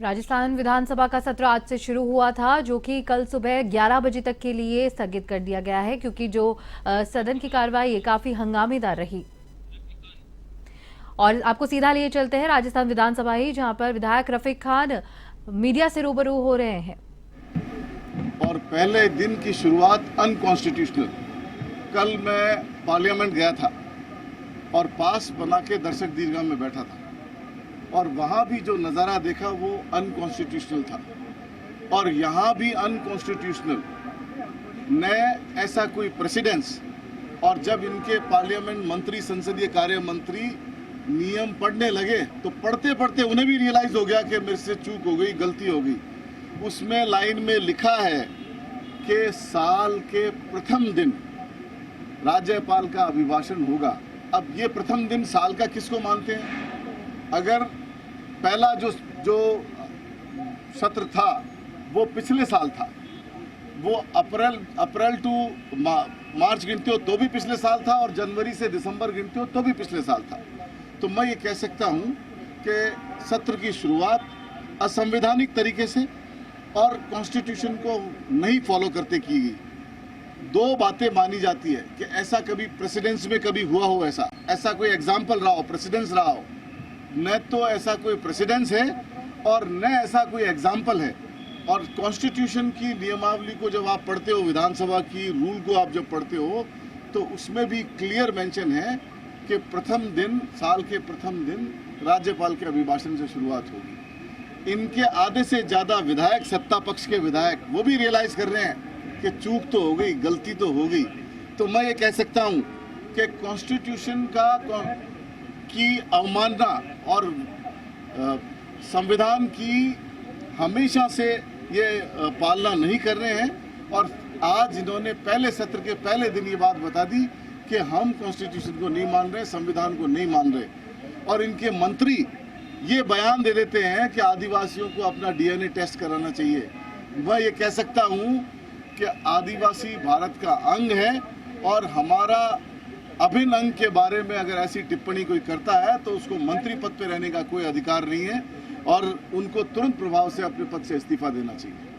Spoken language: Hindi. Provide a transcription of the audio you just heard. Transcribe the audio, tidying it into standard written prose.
राजस्थान विधानसभा का सत्र आज से शुरू हुआ था, जो कि कल सुबह 11 बजे तक के लिए स्थगित कर दिया गया है, क्योंकि जो सदन की कार्रवाई काफी हंगामेदार रही। और आपको सीधा लिए चलते हैं राजस्थान विधानसभा ही, जहां पर विधायक रफीक खान मीडिया से रूबरू हो रहे हैं। और पहले दिन की शुरुआत अनकॉन्स्टिट्यूशनल। कल मैं पार्लियामेंट गया था और पास बना के दर्शक दीर्घा में बैठा था, और वहां भी जो नज़ारा देखा वो अनकॉन्स्टिट्यूशनल था, और यहाँ भी अनकॉन्स्टिट्यूशनल। न ऐसा कोई प्रेसिडेंस। और जब इनके पार्लियामेंट मंत्री, संसदीय कार्य मंत्री नियम पढ़ने लगे तो पढ़ते पढ़ते उन्हें भी रियलाइज हो गया कि मेरे से चूक हो गई, गलती हो गई। उसमें लाइन में लिखा है कि साल के प्रथम दिन राज्यपाल का अभिभाषण होगा। अब ये प्रथम दिन साल का किसको मानते हैं? अगर पहला जो सत्र था वो पिछले साल था, वो अप्रैल टू मार्च गिनते हो तो भी पिछले साल था, और जनवरी से दिसंबर गिनते हो तो भी पिछले साल था। तो मैं ये कह सकता हूँ कि सत्र की शुरुआत असंवैधानिक तरीके से और कॉन्स्टिट्यूशन को नहीं फॉलो करते की गई। दो बातें मानी जाती है कि ऐसा कभी प्रेसिडेंस में कभी हुआ हो, ऐसा कोई एग्जाम्पल रहा हो, प्रेसिडेंस रहा हो। न तो ऐसा कोई प्रेसिडेंस है और न ऐसा कोई एग्जाम्पल है। और कॉन्स्टिट्यूशन की नियमावली को जब आप पढ़ते हो, विधानसभा की रूल को आप जब पढ़ते हो, तो उसमें भी क्लियर मेंशन है कि प्रथम दिन, साल के प्रथम दिन राज्यपाल के अभिभाषण से शुरुआत होगी। इनके आधे से ज़्यादा विधायक, सत्ता पक्ष के विधायक, वो भी रियलाइज कर रहे हैं कि चूक तो हो गई, गलती तो हो गई। तो मैं ये कह सकता हूँ कि कॉन्स्टिट्यूशन की अवमानना और संविधान की हमेशा से ये पालना नहीं कर रहे हैं। और आज इन्होंने पहले सत्र के पहले दिन ये बात बता दी कि हम कॉन्स्टिट्यूशन को नहीं मान रहे, संविधान को नहीं मान रहे। और इनके मंत्री ये बयान दे देते हैं कि आदिवासियों को अपना डीएनए टेस्ट कराना चाहिए। मैं ये कह सकता हूँ कि आदिवासी भारत का अंग है, और हमारा अभिन्न अंग के बारे में अगर ऐसी टिप्पणी कोई करता है तो उसको मंत्री पद पे रहने का कोई अधिकार नहीं है, और उनको तुरंत प्रभाव से अपने पद से इस्तीफा देना चाहिए।